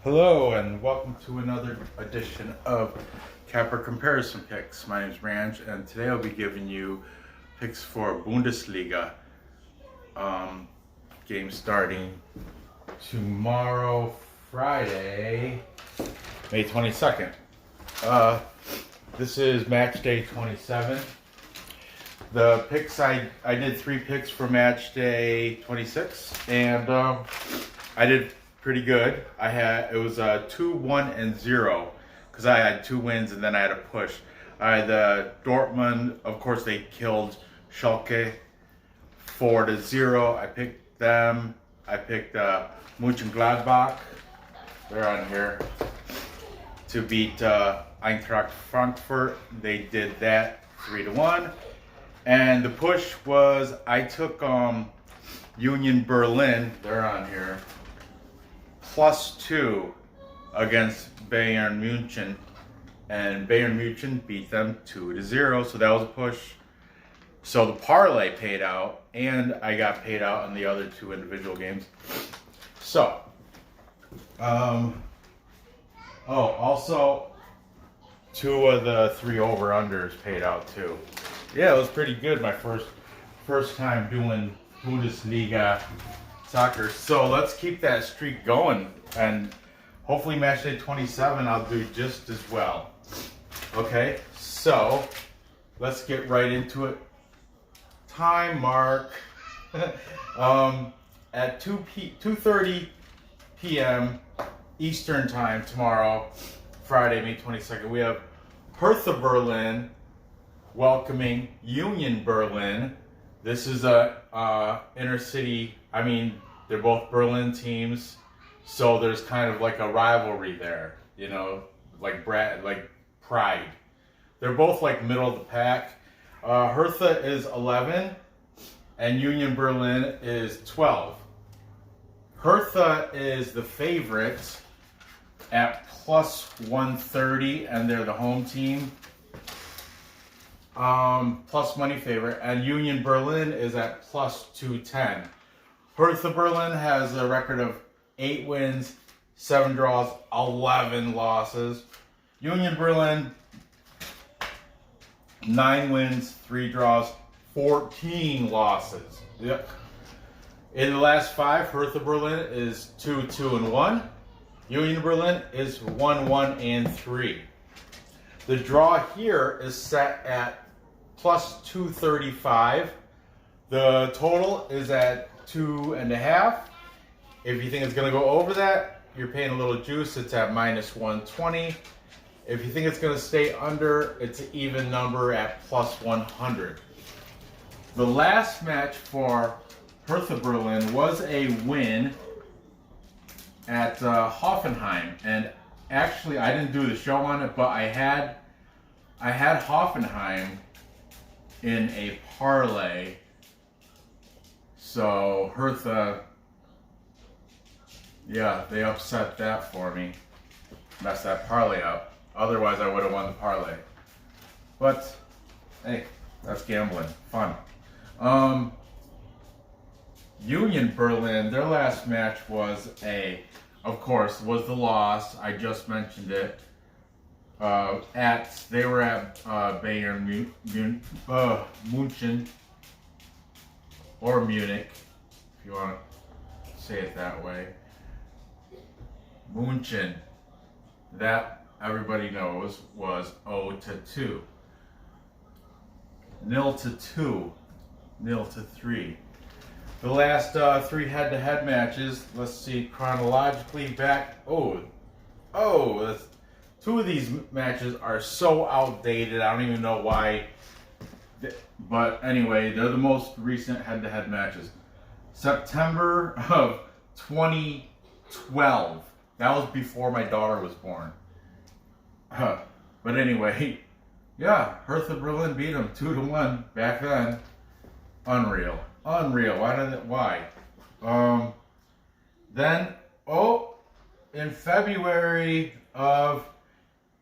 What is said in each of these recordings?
Hello and welcome to another edition of Capper Comparison Picks. My name is Ranj and today I'll be giving you picks for Bundesliga game starting tomorrow, Friday, May 22nd. This is Matchday 27. The picks, I did 3 picks for Matchday 26 and I did pretty good. It was 2, 1, and 0 because I had 2 wins and then I had a push. The Dortmund, of course, they killed Schalke 4-0. I picked them. I picked Monchengladbach. They're on here to beat Eintracht Frankfurt. They did that 3-1. And the push was I took Union Berlin. They're on here. +2 against Bayern Munich, and Bayern Munich beat them 2-0, so that was a push. So the parlay paid out, and I got paid out on the other 2 individual games. So, also 2 of the 3 over-unders paid out too. Yeah, it was pretty good. My first time doing Bundesliga soccer. So let's keep that streak going, and hopefully Matchday 27 I'll do just as well. Okay, so let's get right into it. Time mark at 2:30 p.m. Eastern time tomorrow, Friday, May 22nd. We have Hertha Berlin welcoming Union Berlin. This is a inner city. I mean, they're both Berlin teams, so there's kind of like a rivalry there, you know, like pride. They're both like middle of the pack. Hertha is 11, and Union Berlin is 12. Hertha is the favorite at +130, and they're the home team. Plus money favorite, and Union Berlin is at +210. Hertha Berlin has a record of 8 wins, 7 draws, 11 losses. Union Berlin, 9 wins, 3 draws, 14 losses. Yep. In the last 5, Hertha Berlin is 2-2-1. Union Berlin is 1-1-3. The draw here is set at +235. The total is at 2.5. If you think it's going to go over that, you're paying a little juice. It's at -120. If you think it's going to stay under, it's an even number at +100. The last match for Hertha Berlin was a win at Hoffenheim, and actually I didn't do the show on it, but I had Hoffenheim in a parlay. So Hertha, yeah, they upset that for me. Messed that parlay up. Otherwise I would have won the parlay. But hey, that's gambling. Fun. Union Berlin, their last match was the loss. I just mentioned it. They were at Bayern Munchen, or Munich, if you want to say it that way. Munchen, that everybody knows was 0-2, 0-2, 0-3. The last 3 head-to-head matches. Let's see chronologically back. That's 2 of these matches are so outdated, I don't even know why. But anyway, they're the most recent head-to-head matches. September of 2012. That was before my daughter was born. But anyway, yeah, Hertha Berlin beat them 2-1 back then. Unreal. Why? Then, in February of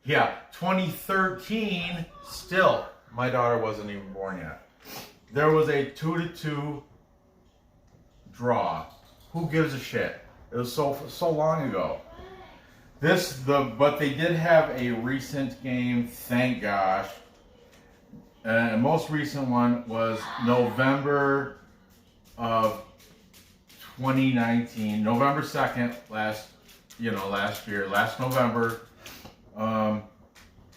2013, still, my daughter wasn't even born yet. There was a 2-2 draw. Who gives a shit? It was so long ago. But they did have a recent game, thank gosh. And the most recent one was November of 2019, November 2nd, last year, last November.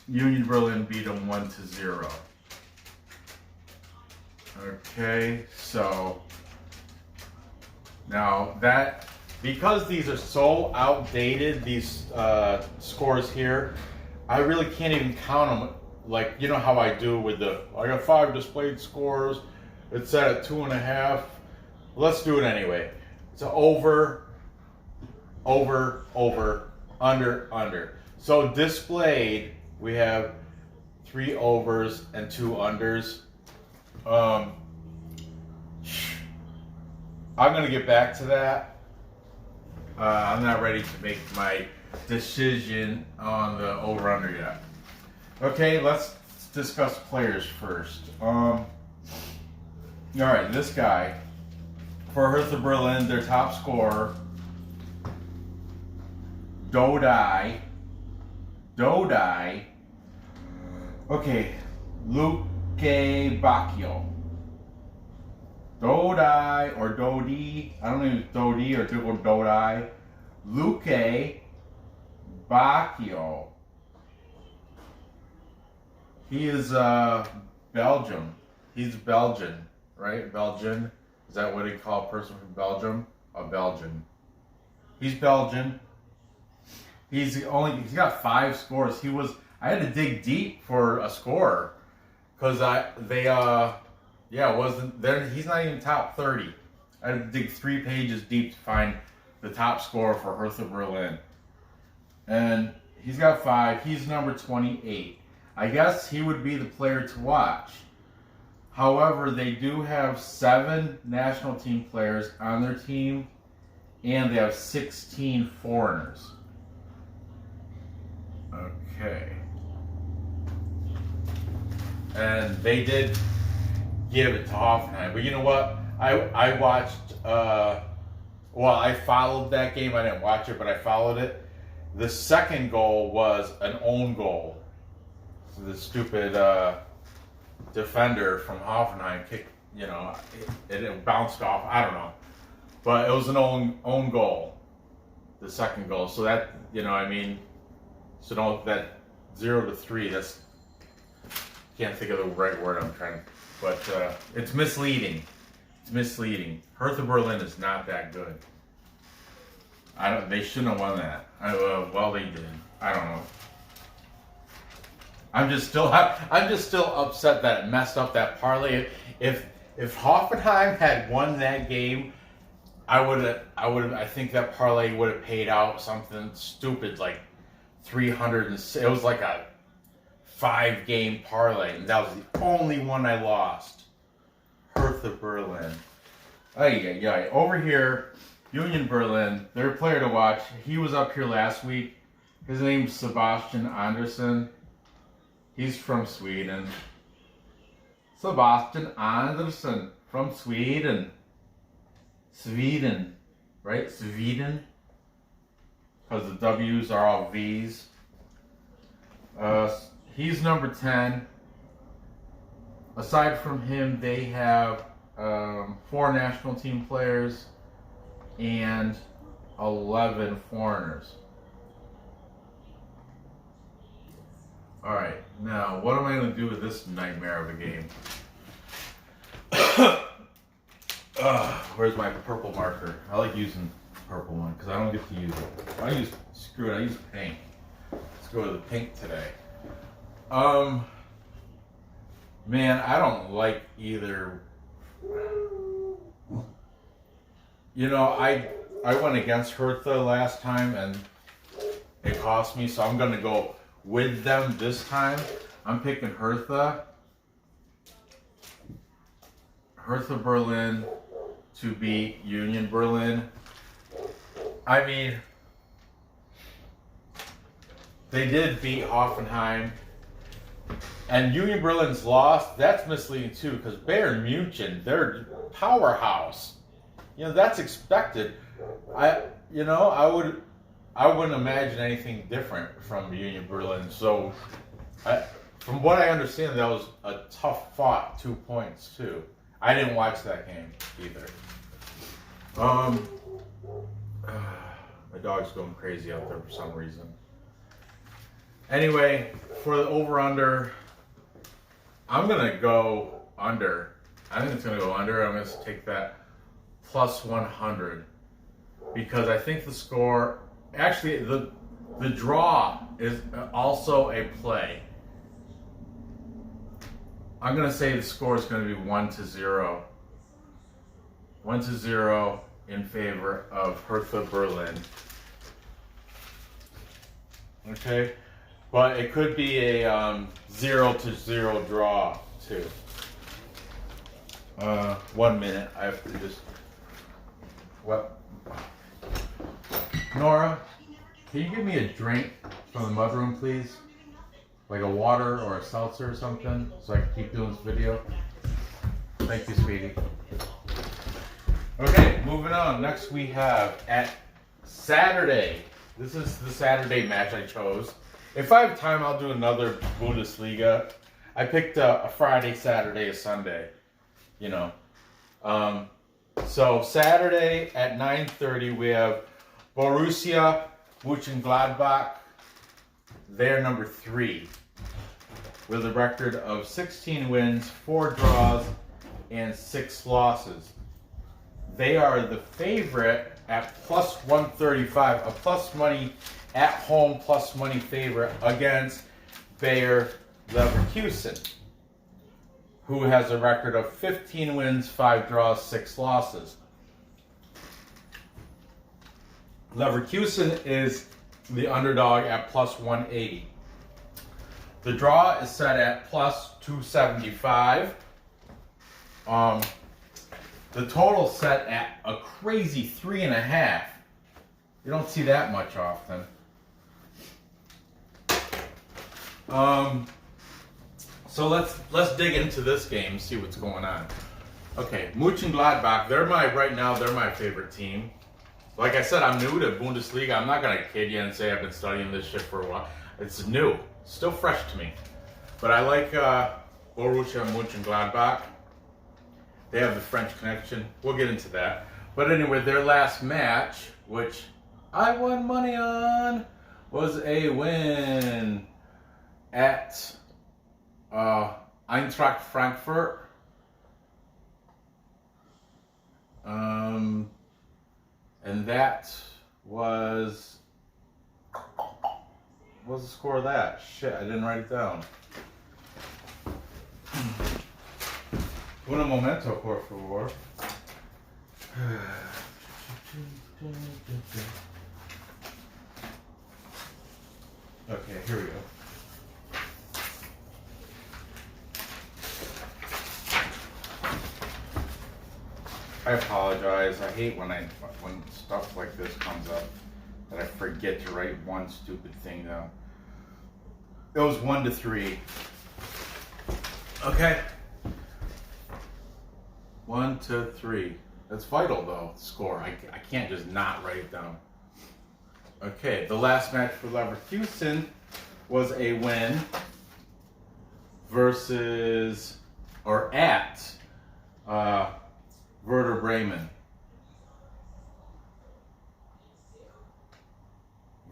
Union Berlin beat them 1-0. Okay, so now that, because these are so outdated, these scores here, I really can't even count them. Like, you know how I do with I got 5 displayed scores. It's set at 2.5. Let's do it anyway. It's over, under. So displayed, we have 3 overs and 2 unders. I'm going to get back to that. I'm not ready to make my decision on the over-under yet. Okay, let's discuss players first. All right, this guy, for Hertha Berlin, their top scorer, Dodai. Okay, Luke Bacchio. Dodai or Dodi. I don't know if it's Dodi or Dodai. Luke Bacchio. He is Belgium. He's Belgian, right? Belgian. Is that what they call a person from Belgium? A Belgian. He's Belgian. He's got 5 scores. I had to dig deep for a score because wasn't there. He's not even top 30. I had to dig 3 pages deep to find the top score for Hertha Berlin, and he's got 5. He's number 28. I guess he would be the player to watch. However, they do have 7 national team players on their team, and they have 16 foreigners. Okay. And they did give it to Hoffenheim. But you know what? I watched, I followed that game. I didn't watch it, but I followed it. The second goal was an own goal. So the stupid defender from Hoffenheim kicked, it bounced off. I don't know. But it was an own goal. The second goal. So that, so don't, that 0-3, that's, can't think of the right word I'm trying to, but it's misleading. It's misleading. Hertha Berlin is not that good. They shouldn't have won that. Well, they did. I don't know. I'm just still upset that it messed up that parlay. If Hoffenheim had won that game, I think that parlay would have paid out something stupid like 300. It was like a 5-game parlay, and that was the only one I lost. Hertha Berlin. Over here, Union Berlin, their player to watch. He was up here last week. His name's Sebastian Andersson. He's from Sweden. Sebastian Andersson from Sweden. Sweden, right? Sweden. Because the W's are all V's. He's number 10. Aside from him, they have 4 national team players and 11 foreigners. Alright, now what am I going to do with this nightmare of a game? Where's my purple marker? I like using the purple one because I don't get to use it. I use pink. Let's go with the pink today. Man, I don't like either. I went against Hertha last time and it cost me, so I'm going to go with them this time. I'm picking Hertha Berlin to beat Union Berlin. I mean, they did beat Hoffenheim. And Union Berlin's lost, that's misleading too, because Bayern Munich, they're powerhouse. That's expected. I would I wouldn't imagine anything different from Union Berlin. So, from what I understand, that was a tough fought 2 points too. I didn't watch that game either. My dog's going crazy out there for some reason. Anyway, for the over-under, I'm going to go under. I think it's going to go under. I'm going to take that plus 100 because I think the score, actually the draw is also a play. I'm going to say the score is going to be 1-0. 1-0 in favor of Hertha Berlin. Okay, but it could be a 0-0 draw too. 1 minute. I have to just. What? Nora, can you give me a drink from the mudroom, please? Like a water or a seltzer or something, so I can keep doing this video. Thank you, sweetie. Okay, moving on. Next we have at Saturday. This is the Saturday match I chose. If I have time, I'll do another Bundesliga. I picked a Friday, Saturday, a Sunday. You know. So Saturday at 9:30 we have Borussia Monchengladbach. They're number 3 with a record of 16 wins, 4 draws, and 6 losses. They are the favorite at plus 135, a plus money at home, plus money favorite against Bayer Leverkusen, who has a record of 15 wins, 5 draws, 6 losses. Leverkusen is the underdog at plus 180. The draw is set at plus 275. The total set at a crazy 3.5. You don't see that much often. So let's dig into this game, see what's going on. Okay, Monchengladbach, they're my favorite team. Like I said, I'm new to Bundesliga. I'm not gonna kid you and say I've been studying this shit for a while. It's new, still fresh to me. But I like Borussia Monchengladbach. They have the French connection. We'll get into that. But anyway, their last match, which I won money on, was a win at Eintracht Frankfurt. And that was, what was the score of that? Shit, I didn't write it down. Un momento, por favor. Okay, here we go. I apologize. I hate when stuff like this comes up that I forget to write one stupid thing down. It was 1-3. Okay. 1-3. That's vital though, score. I can't just not write it down. Okay, the last match for Leverkusen was a win versus, or at, Werder Bremen.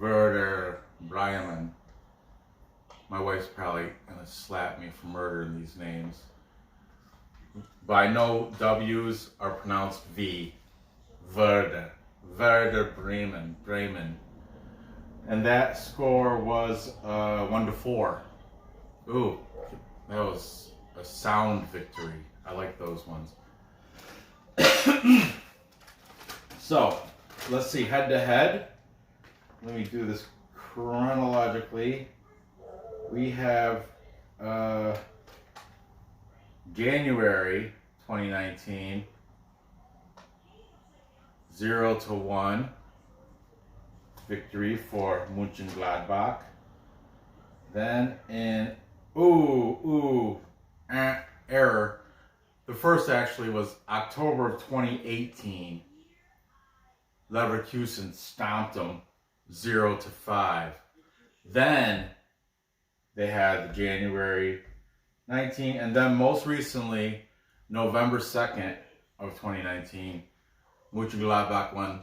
Werder Bremen. My wife's probably gonna slap me for murdering these names. But I know W's are pronounced V. Werder. Werder Bremen. Bremen. And that score was 1-4. Ooh, that was a sound victory. I like those ones. So, let's see, head to head. Let me do this chronologically. We have January 2019, 0-1 victory for Monchengladbach. Then in error. The first actually was October of 2018. Leverkusen stomped them 0-5. Then they had the January 19, and then most recently, November 2nd of 2019, Monchengladbach won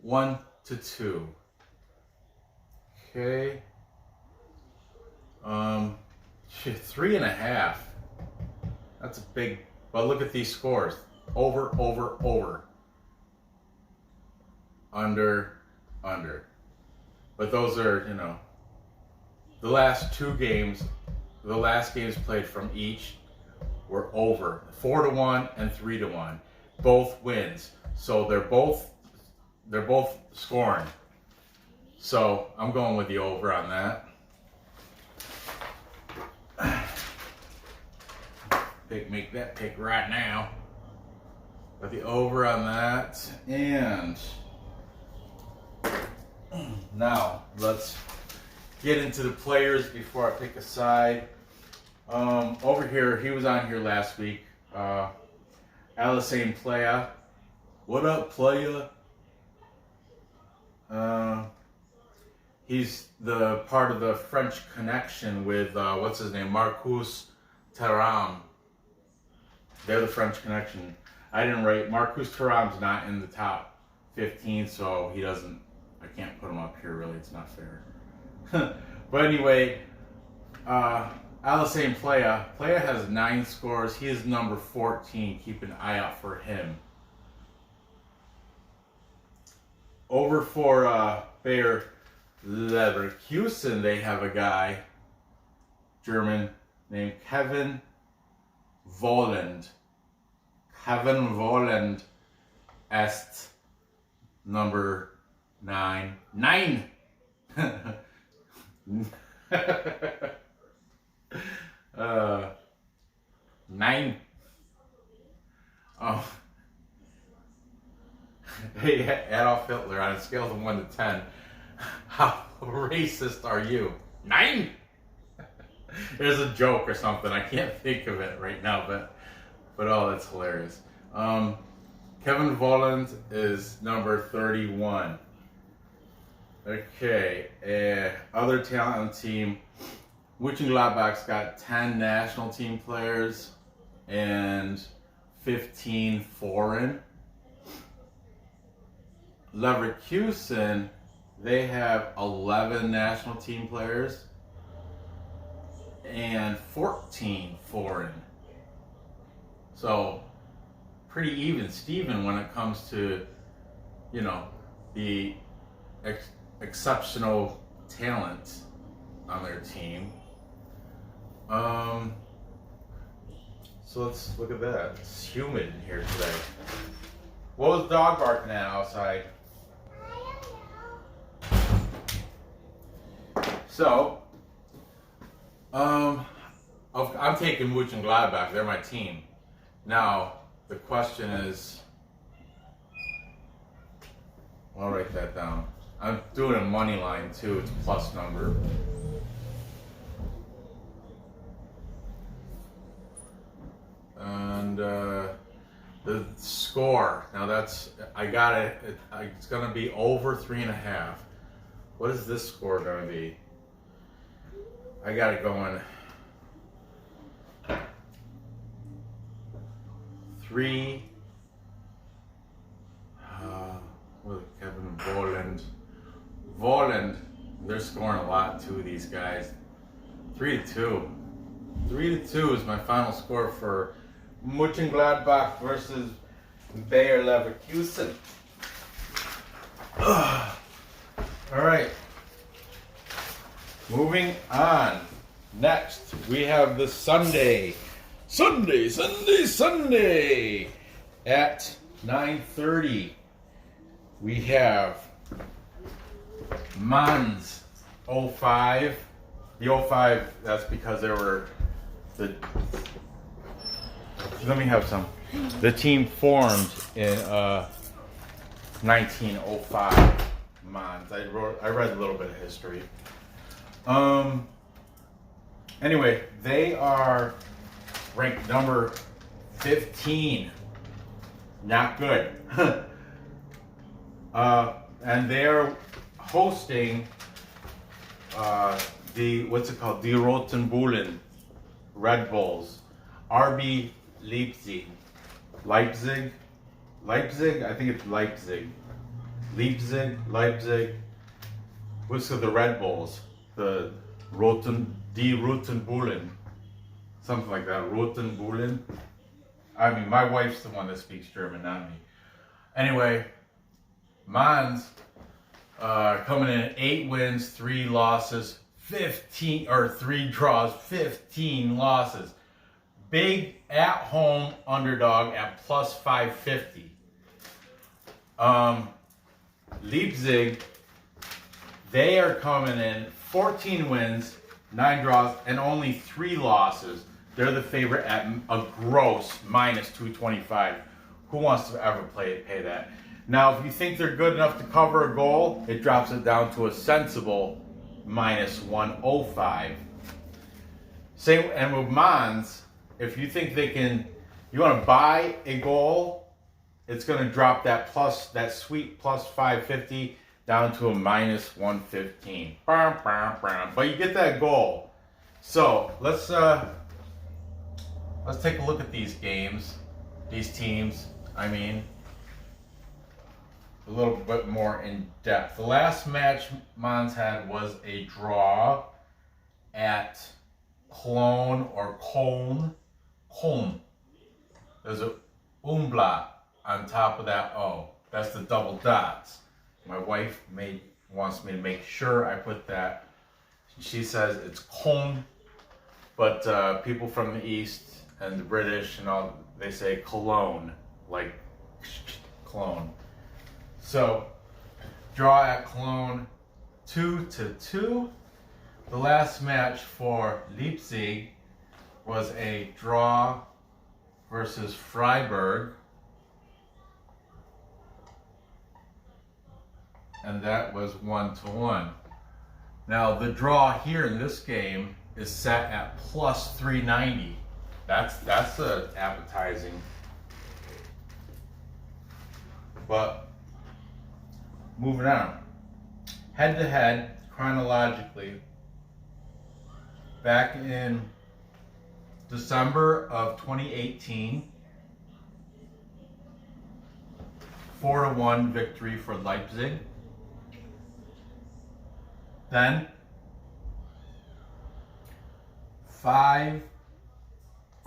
1-2. Okay. 3.5. That's a big, but look at these scores. Over, over, over. Under, under. But those are, the last two games, the last games played from each were over. 4-1 and 3-1. Both wins. So they're both scoring. So I'm going with the over on that. Make that pick right now. But the over on that. And now let's get into the players before I pick a side. Over here, he was on here last week. Alassane Playa. What up, Playa? He's the part of the French connection with what's his name, Marcus Thuram. They're the French connection. I didn't write. Marcus Thuram's not in the top 15, so he doesn't. I can't put him up here. Really, it's not fair. But anyway, Alassane Playa. Playa has 9 scores. He is number 14. Keep an eye out for him. Over for Bayer Leverkusen, they have a guy, German, named Kevin Volland. Kevin Volland est number 9. 9! 9. Oh. Hey, Adolf Hitler, on a scale of 1 to 10, how racist are you? 9? There's a joke or something. I can't think of it right now, but oh, that's hilarious. Kevin Volland is number 31. Okay, other talent on the team. Monchengladbach's got 10 national team players and 15 foreign. Leverkusen, they have 11 national team players and 14 foreign. So, pretty even Steven when it comes to, the exceptional talent on their team. So let's look at that. It's humid in here today. What was the dog barking at outside? So, I'm taking Monchengladbach. They're my team. Now, the question is, I'll write that down. I'm doing a money line too. It's plus number. And the score. Now that's, I got it. It's going to be over 3.5. What is this score going to be? I got it going 3. With Kevin Volland, they're scoring a lot too. These guys, 3-2. 3-2 is my final score for Monchengladbach versus Bayer Leverkusen. All right. Moving on. Next, we have the Sunday at 9:30. We have Mainz 05. The 05, that's because there were let me have some. The team formed in 1905. Mainz. I read a little bit of history. Anyway, they are ranked number 15. Not good. And they're hosting what's it called? Die Roten Bullen, Red Bulls. RB Leipzig. Leipzig? I think it's Leipzig. Leipzig. What's the Red Bulls? Die Roten Bullen. Something like that. Roten Bullen. I mean, my wife's the one that speaks German, not me. Anyway, Mainz coming in at 8 wins, 3 losses, 3 draws, 15 losses. Big at home underdog at plus 550. Leipzig, they are coming in 14 wins, 9 draws, and only 3 losses. They're the favorite at a gross minus 225. Who wants to ever pay that? Now, if you think they're good enough to cover a goal, it drops it down to a sensible minus 105. Same, and with Mainz, if you think you want to buy a goal, it's going to drop that sweet plus 550 down to a minus 115. But you get that goal. So let's take a look at these teams. I mean, a little bit more in depth. The last match Mainz had was a draw at Cologne. There's a umlaut on top of that O. That's the double dots. My wife wants me to make sure I put that. She says it's Cologne, but people from the East and the British and all, they say Cologne, like clone. So, draw at Cologne, 2-2. The last match for Leipzig was a draw versus Freiburg, and that was 1-1. Now, the draw here in this game is set at plus 390. That's appetizing. But moving on, head to head chronologically, back in December of 2018, 4-1 victory for Leipzig. Then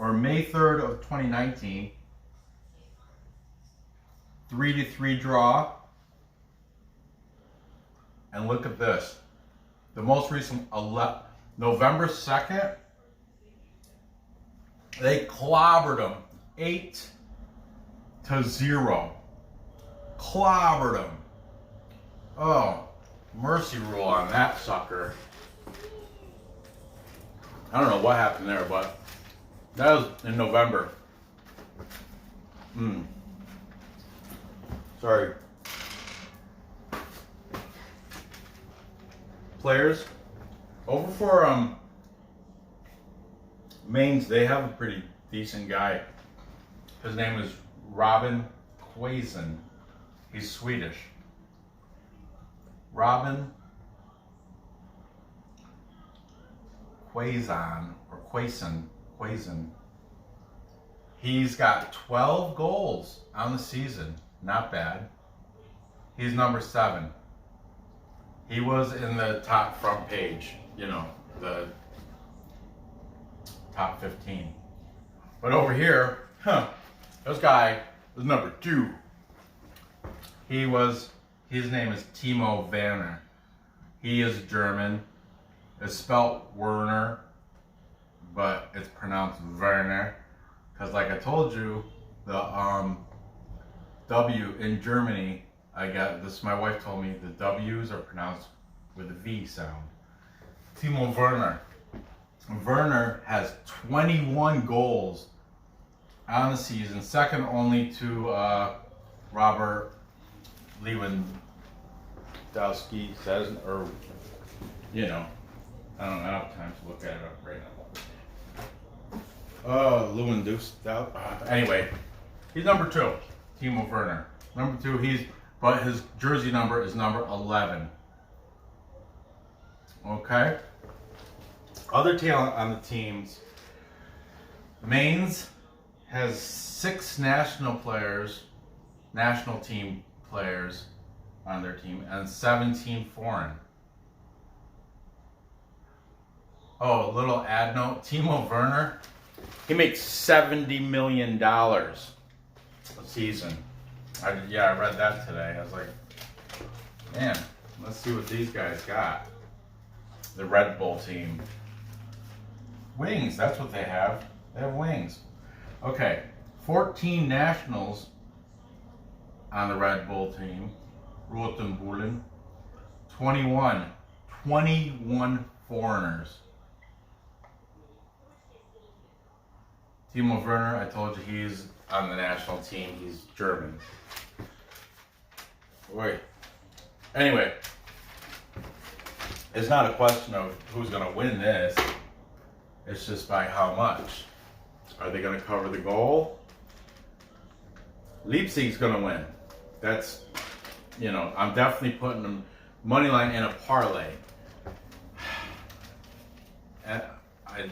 May 3rd of 2019, 3-3 draw. And look at this. The most recent, November 2nd, they clobbered them 8-0. Clobbered them. Oh, mercy rule on that sucker. I don't know what happened there, but that was in November. Sorry. Players over for Mainz, they have a pretty decent guy. His name is Robin Quaison. He's Swedish. Robin Quaison or Quaison. He's got 12 goals on the season. Not bad. He's number 7. He was in the top front page, the top 15. But over here, this guy was number 2. His name is Timo Werner. He is German. It's spelled Werner, but it's pronounced Werner. Because like I told you, the W in Germany, my wife told me the W's are pronounced with a V sound. Timo Werner. Werner has 21 goals on the season, second only to Robert Lewandowski says, or I don't have time to look at it up right now. Lewandowski. Anyway, he's number 2. Timo Werner, number 2. But his jersey number is number 11. Okay. Other talent on the teams. Mainz has 6 national team players on their team, and 17 foreign. Oh, a little ad note. Timo Werner, he makes $70 million a season. I read that today. I was like, man, let's see what these guys got. The Red Bull team. Wings, that's what they have. They have wings. Okay, 14 nationals on the Red Bull team. Roten Bullen. 21 foreigners. Timo Werner, I told you he's on the national team. He's German. Wait. Anyway, it's not a question of who's going to win this. It's just by how much. Are they going to cover the goal? Leipzig's going to win. That's, I'm definitely putting them money line in a parlay. And I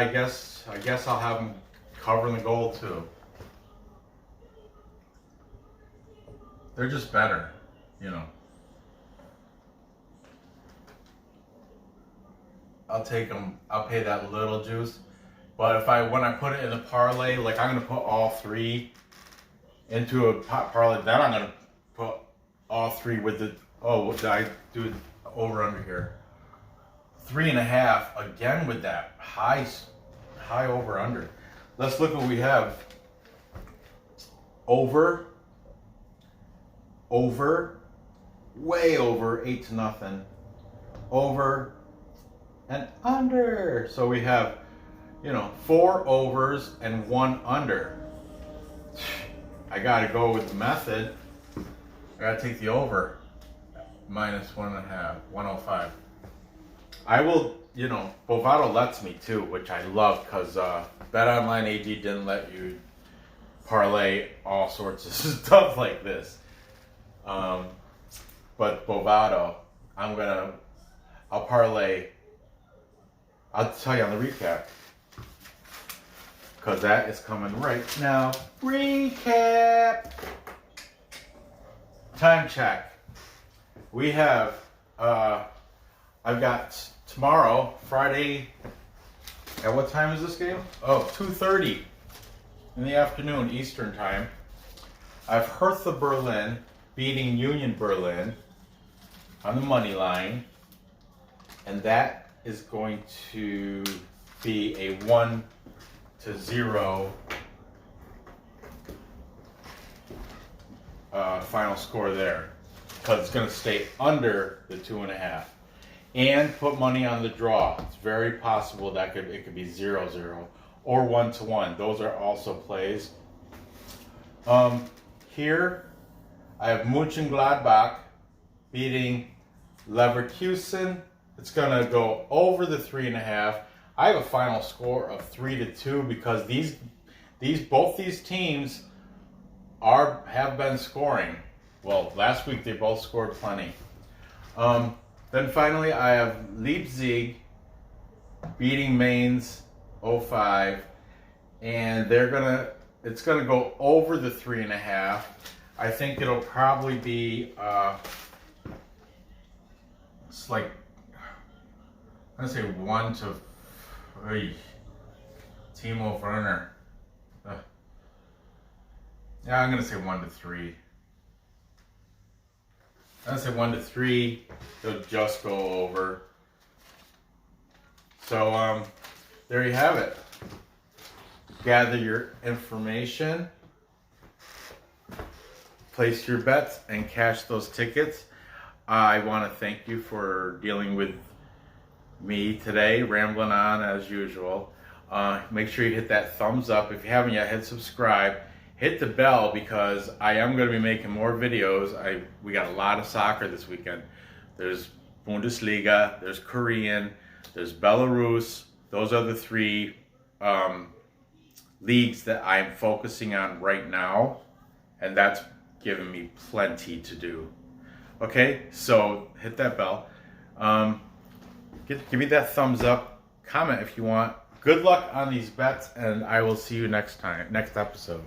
guess I'll have them covering the goal too. They're just better, I'll take them. I'll pay that little juice. But when I put it in a parlay, like I'm gonna put all 3 into a parlay, then I'm gonna put all 3 with the. Oh, what did I do? Over under here. 3.5 again with that high over under. Let's look what we have. Over, way over 8-0. Over and under. So we have, 4 overs and 1 under. I gotta go with the method. I gotta take the over. -1.5, 105. I will, Bovado lets me too, which I love because BetOnline AG didn't let you parlay all sorts of stuff like this. But Bovado, I'll parlay. I'll tell you on the recap because that is coming right now. Recap. Time check. We have, I've got tomorrow, Friday, at what time is this game? Oh, 2:30 in the afternoon, Eastern time. I have Hertha Berlin beating Union Berlin on the money line. And that is going to be a 1-0 final score there. Because it's going to stay under the 2.5. And put money on the draw. It's very possible that it could be 0-0 or 1-1. Those are also plays. Here I have Monchengladbach beating Leverkusen. It's going to go over the 3.5. I have a final score of 3-2 because both these teams have been scoring. Well, last week they both scored plenty. Then finally, I have Leipzig beating Mainz 0-5, and it's gonna go over the 3.5. I think it'll probably be it's like I'm gonna say 1-3. Timo Werner. Yeah, I'm gonna say 1-3. I'm gonna say 1-3. They'll just go over. So there you have it. Gather your information, place your bets, and cash those tickets. I want to thank you for dealing with me today, rambling on as usual. Make sure you hit that thumbs up. If you haven't yet, hit subscribe. Hit the bell because I am going to be making more videos. We got a lot of soccer this weekend. There's Bundesliga, there's Korean, there's Belarus. Those are the 3 leagues that I'm focusing on right now, and that's giving me plenty to do. Okay, so hit that bell. Give me that thumbs up. Comment if you want. Good luck on these bets, and I will see you next episode.